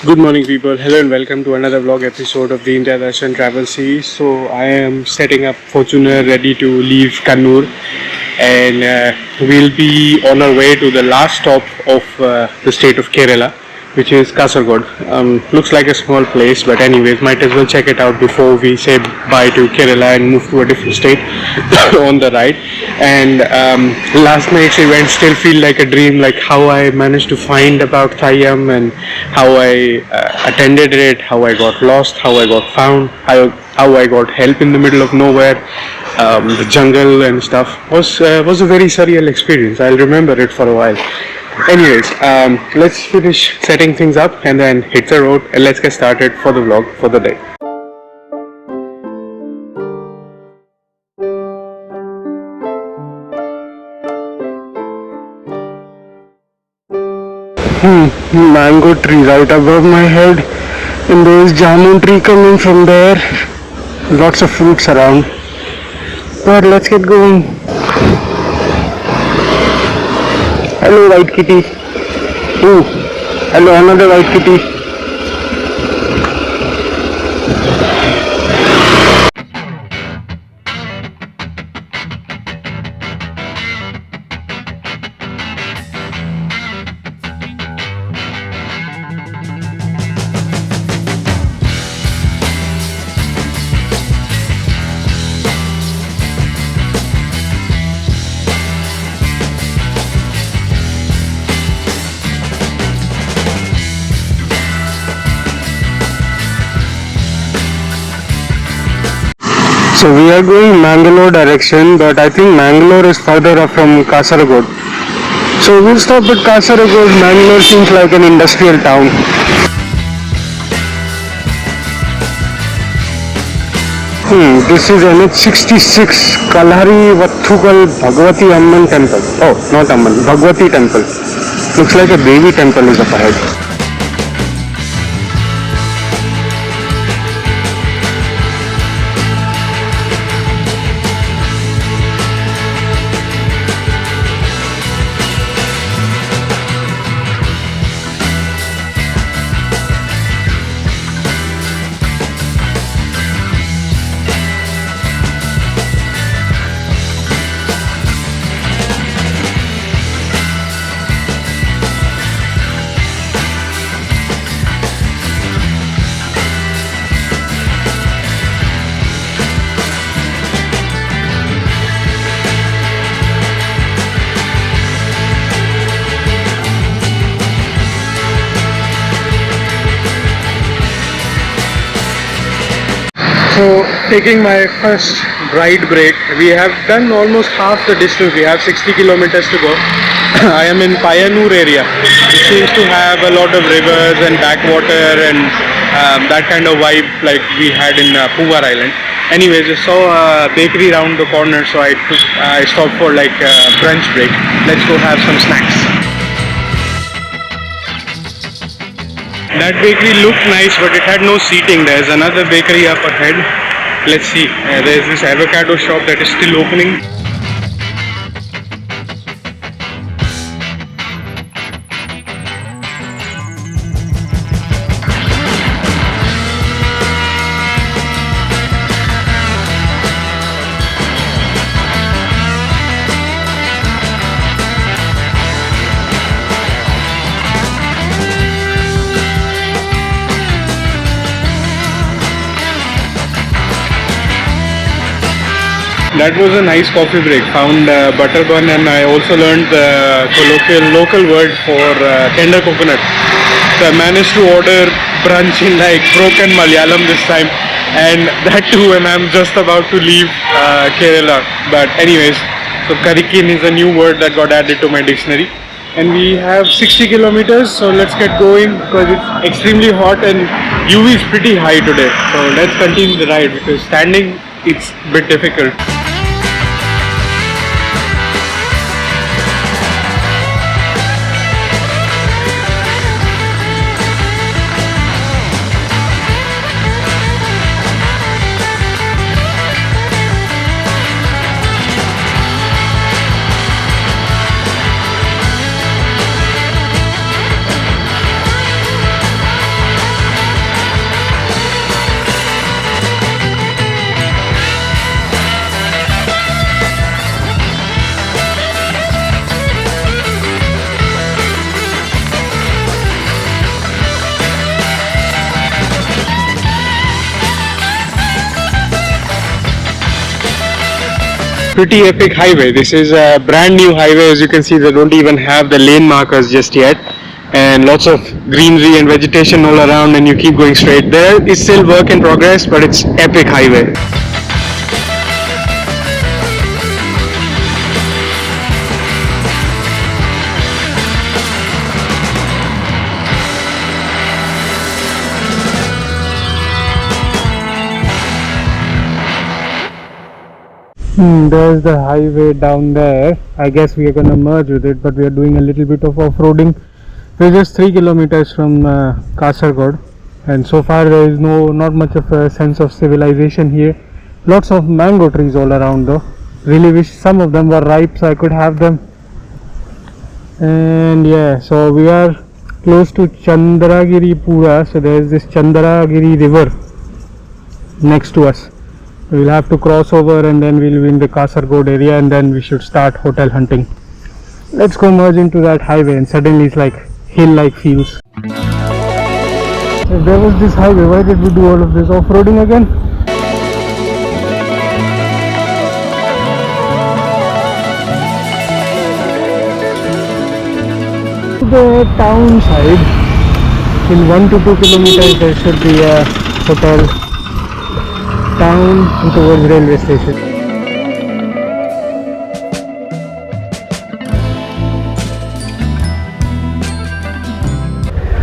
Good morning, people. Hello and welcome to another vlog episode of the India Darshan travel series. So I am setting up Fortuner, ready to leave Kannur, and we'll be on our way to the last stop of the state of Kerala, which is Kasaragod. Looks like a small place, but anyways, might as well check it out before we say bye to Kerala and move to a different state on the ride. And last night's event still feel like a dream, like how I managed to find about Thayyam and how I attended it, how I got lost, how I got found, how I got help in the middle of nowhere. The jungle and stuff was a very surreal experience. I'll remember it for a while. Anyways, let's finish setting things up and then hit the road, and let's get started for the vlog for the day. Mango tree right above my head, and there's jamun tree coming from there. Lots of fruits around. But let's get going. Hello, white kitty. Oh, hello, another white kitty. So we are going Mangalore direction, but I think Mangalore is further up from Kasaragod. So we'll stop at Kasaragod. Mangalore seems like an industrial town. This is NH66 Kalhari Vathukal Bhagwati Amman Temple. Oh, not Amman, Bhagwati Temple. Looks like a Devi temple is up ahead. So, taking my first ride break, we have done almost half the distance. We have 60 kilometers to go. I am in Payanur area. It seems to have a lot of rivers and backwater and that kind of vibe like we had in Puvar Island. Anyways, I saw a bakery round the corner, so I stopped for like a brunch break. Let's go have some snacks. That bakery looked nice, but it had no seating. There's another bakery up ahead. Let's see. There's this avocado shop that is still opening. That was a nice coffee break. Found butter bun, and I also learned the local word for tender coconut. So I managed to order brunch in like broken Malayalam this time, and that too when I'm just about to leave Kerala. But anyways, so karikin is a new word that got added to my dictionary. And we have 60 kilometers, so let's get going because it's extremely hot and UV is pretty high today. So let's continue the ride because standing it's a bit difficult. pretty epic highway. This is a brand new highway. As you can see, they don't even have the lane markers just yet, and lots of greenery and vegetation all around, and you keep going straight. There is still work in progress, but it's epic highway. There's the highway down there. I guess we are gonna merge with it, but we are doing a little bit of off-roading. We're just 3 kilometers from Kasaragod, and so far there is not much of a sense of civilization here. Lots of mango trees all around though. Really wish some of them were ripe so I could have them. And yeah, so we are close to Chandragiri Pura. So there is this Chandragiri river next to us. We'll have to cross over and then we'll be in the Kasaragod area, and then we should start hotel hunting. Let's go merge into that highway, and suddenly it's like hill-like feels. If there was this highway, why did we do all of this off-roading again? The town side, in 1 to 2 kilometers there should be a hotel. Town and towards railway station.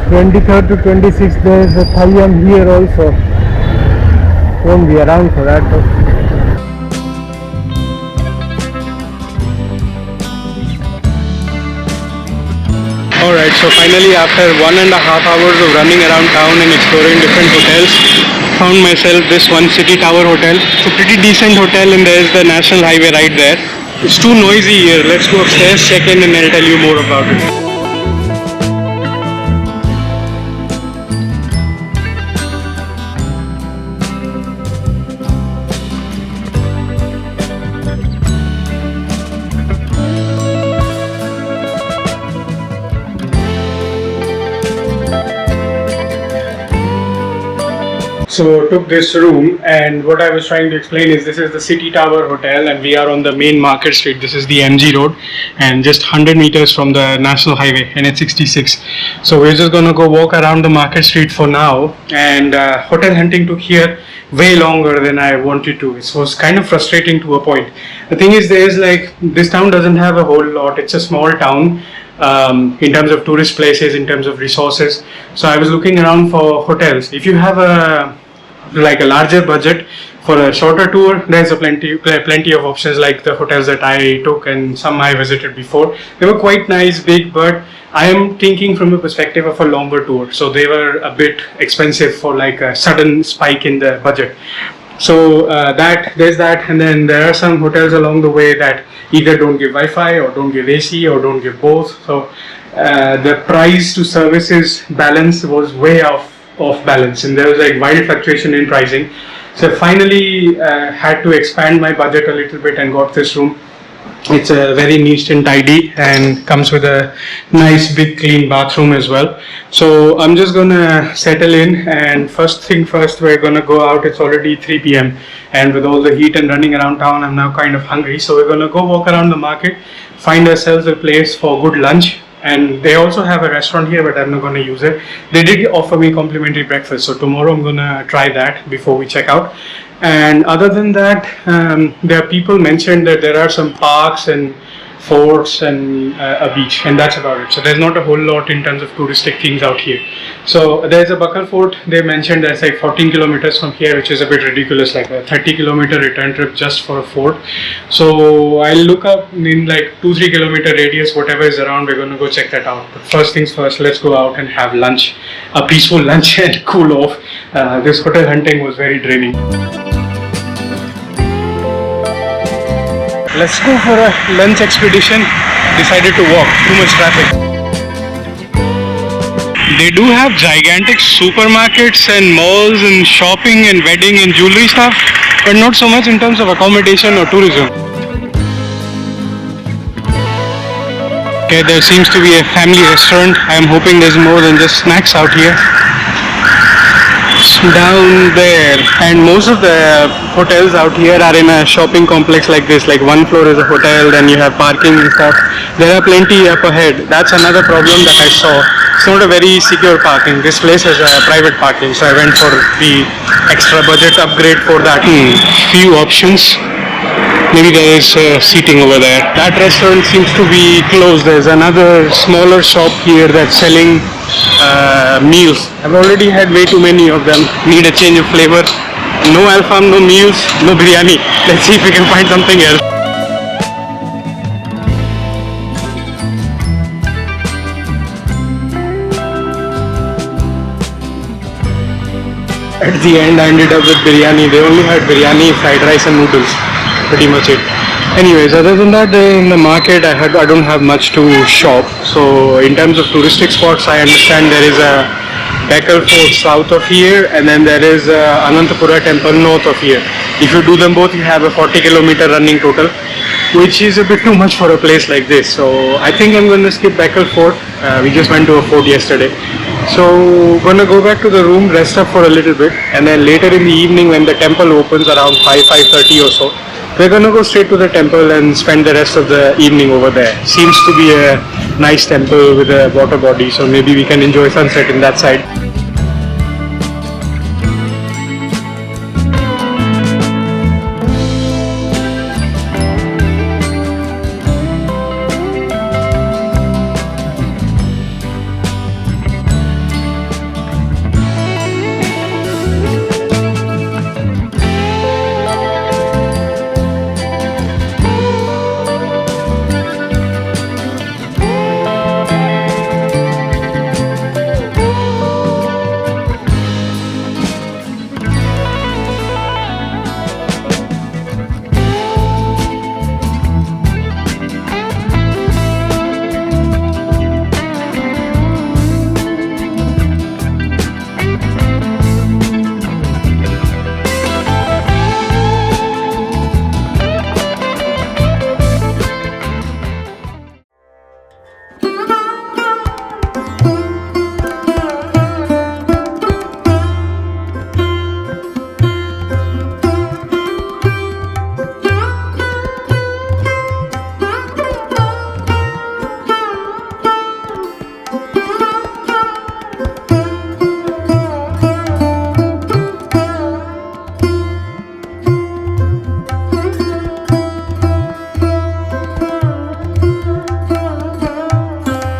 23rd to 26th there is a Thalyam here also. Won't be around for that though. Alright, so finally after 1.5 hours of running around town and exploring different hotels, found myself this one City Tower Hotel. It's a pretty decent hotel, and there's the National Highway right there. It's too noisy here. Let's go upstairs, check in, and I'll tell you more about it. So took this room, and what I was trying to explain is this is the City Tower Hotel, and we are on the main market street. This is the MG Road, and just 100 meters from the National Highway, NH66. So we're just gonna go walk around the market street for now, and hotel hunting took here way longer than I wanted to. It was kind of frustrating to a point. The thing is, there is like, this town doesn't have a whole lot. It's a small town. In terms of tourist places, in terms of resources. So I was looking around for hotels. If you have a larger budget for a shorter tour, there's plenty of options, like the hotels that I took and some I visited before. They were quite nice, big, but I am thinking from the perspective of a longer tour. So they were a bit expensive for like a sudden spike in the budget. So there's that, and then there are some hotels along the way that either don't give Wi-Fi or don't give AC or don't give both. So the price to services balance was way off balance, and there was like wild fluctuation in pricing. So finally had to expand my budget a little bit and got this room. It's a very neat and tidy, and comes with a nice big clean bathroom as well. So I'm just gonna settle in, and first thing first, we're gonna go out. It's already 3 p.m. and with all the heat and running around town, I'm now kind of hungry. So we're gonna go walk around the market, find ourselves a place for good lunch. And they also have a restaurant here, but I'm not gonna use it. They did offer me complimentary breakfast, so tomorrow I'm gonna try that before we check out. And other than that, there are people mentioned that there are some parks and forts and a beach, and that's about it. So there's not a whole lot in terms of touristic things out here. So there's a Buckle Fort. They mentioned that's like 14 kilometers from here, which is a bit ridiculous, like a 30-kilometer return trip just for a fort. So I'll look up in like 2-3 kilometer radius, whatever is around, we're going to go check that out. But first things first, let's go out and have lunch, a peaceful lunch, and cool off. This hotel hunting was very draining. Let's go for a lunch expedition. Decided to walk, too much traffic. They do have gigantic supermarkets and malls and shopping and wedding and jewelry stuff, but not so much in terms of accommodation or tourism. Okay, there seems to be a family restaurant. I am hoping there's more than just snacks out here. down there, and most of the hotels out here are in a shopping complex like this. Like one floor is a hotel, then you have parking and stuff. There are plenty up ahead. That's another problem that I saw. It's not a very secure parking. This place has a private parking, so I went for the extra budget upgrade for that. Few options. Maybe there is seating over there. That restaurant seems to be closed. There's another smaller shop here that's selling meals. I've already had way too many of them. Need a change of flavor. No alfam, no meals, no biryani. Let's see if we can find something else. At the end I ended up with biryani. They only had biryani, fried rice and noodles. Pretty much it. Anyways, other than that, in the market I don't have much to shop. So in terms of touristic spots, I understand there is a Bekal Fort south of here, and then there is Ananthapura Temple north of here. If you do them both, you have a 40-kilometer running total, which is a bit too much for a place like this. So I think I'm going to skip Bekal Fort. We just went to a fort yesterday. So gonna go back to the room, rest up for a little bit, and then later in the evening when the temple opens around 5:30 or so, we're gonna go straight to the temple and spend the rest of the evening over there. Seems to be a nice temple with a water body, so maybe we can enjoy sunset in that side.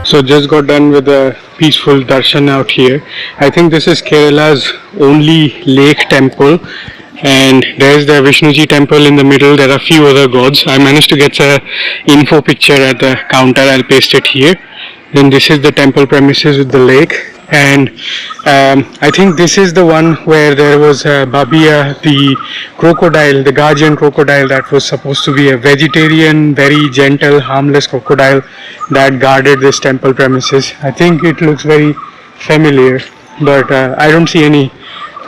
So just got done with a peaceful darshan out here. I think this is Kerala's only lake temple, and there's the Vishnuji temple in the middle. There are a few other gods. I managed to get a info picture at the counter. I'll paste it here. Then this is the temple premises with the lake, and I think this is the one where there was Babiya, the crocodile, the guardian crocodile that was supposed to be a vegetarian, very gentle, harmless crocodile that guarded this temple premises. I think it looks very familiar, but I don't see any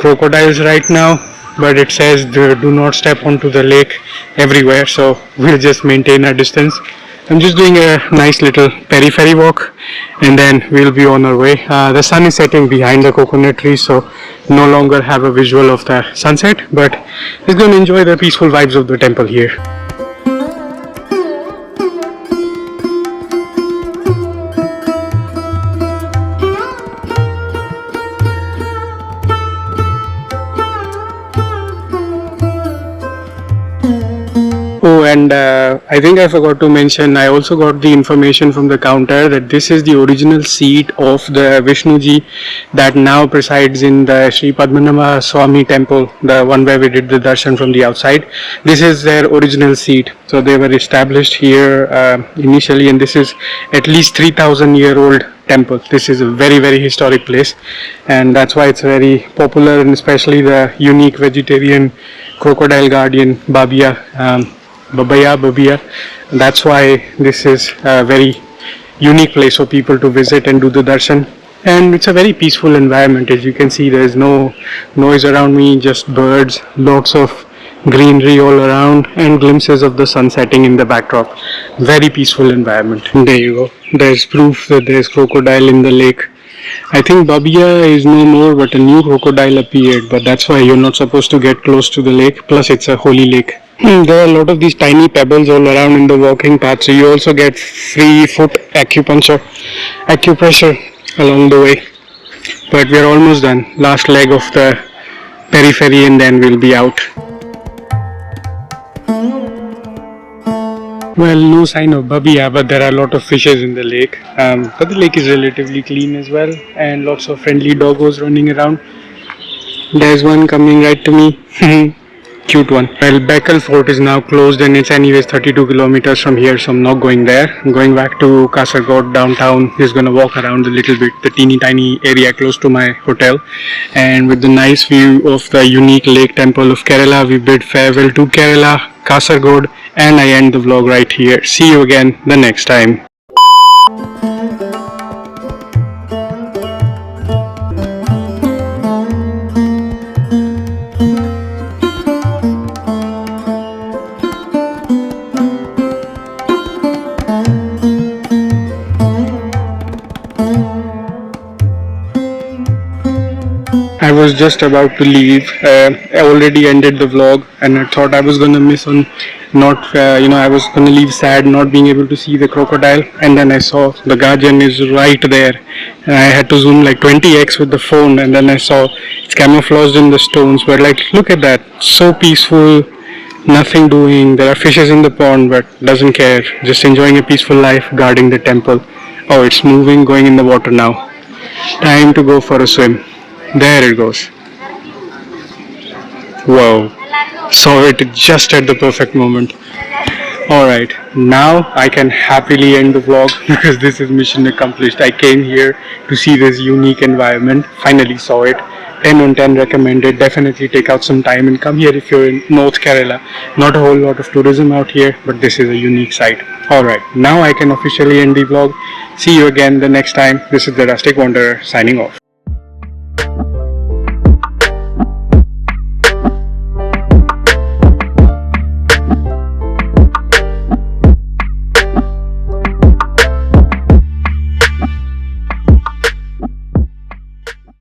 crocodiles right now, but it says do not step onto the lake everywhere, so we'll just maintain our distance. I'm just doing a nice little periphery walk, and then we'll be on our way. The sun is setting behind the coconut tree, so no longer have a visual of the sunset, but just going to enjoy the peaceful vibes of the temple here. Oh, and I think I forgot to mention, I also got the information from the counter that this is the original seat of the Vishnuji that now presides in the Sri Padmanabha Swami Temple, the one where we did the darshan from the outside. This is their original seat. So they were established here initially, and this is at least 3,000-year-old temple. This is a very, very historic place, and that's why it's very popular, and especially the unique vegetarian crocodile guardian Babiya. Babiya. That's why this is a very unique place for people to visit and do the darshan. And it's a very peaceful environment. As you can see, there is no noise around me, just birds, lots of greenery all around, and glimpses of the sun setting in the backdrop. Very peaceful environment. And there you go. There's proof that there's crocodile in the lake. I think Babiya is no more, but a new crocodile appeared. But that's why you're not supposed to get close to the lake. Plus, it's a holy lake. There are a lot of these tiny pebbles all around in the walking path, so you also get free foot acupressure along the way. But we're almost done. Last leg of the periphery, and then we'll be out. Well, no sign of Babiya, but there are a lot of fishes in the lake. But the lake is relatively clean as well, and lots of friendly doggos running around. There's one coming right to me. Cute one. Well, Bekal Fort is now closed, and it's anyways 32 kilometers from here, so I'm not going there. I'm going back to Kasaragod downtown. Just gonna walk around a little bit, the teeny tiny area close to my hotel. And with the nice view of the unique lake temple of Kerala, we bid farewell to Kerala, Kasaragod, and I end the vlog right here. See you again the next time. I was just about to leave. I already ended the vlog, and I thought I was gonna miss on I was gonna leave sad not being able to see the crocodile, and then I saw the guardian is right there, and I had to zoom like 20x with the phone, and then I saw it's camouflaged in the stones. But like, look at that, so peaceful, nothing doing. There are fishes in the pond, but doesn't care, just enjoying a peaceful life, guarding the temple. Oh, it's moving, going in the water now. Time to go for a swim. There it goes. Whoa. Saw it just at the perfect moment. Alright, now I can happily end the vlog because this is mission accomplished. I came here to see this unique environment. Finally saw it. 10 on 10 recommended. Definitely take out some time and come here if you're in North Kerala. Not a whole lot of tourism out here, but this is a unique site. Alright, now I can officially end the vlog. See you again the next time. This is the Rustic Wanderer signing off.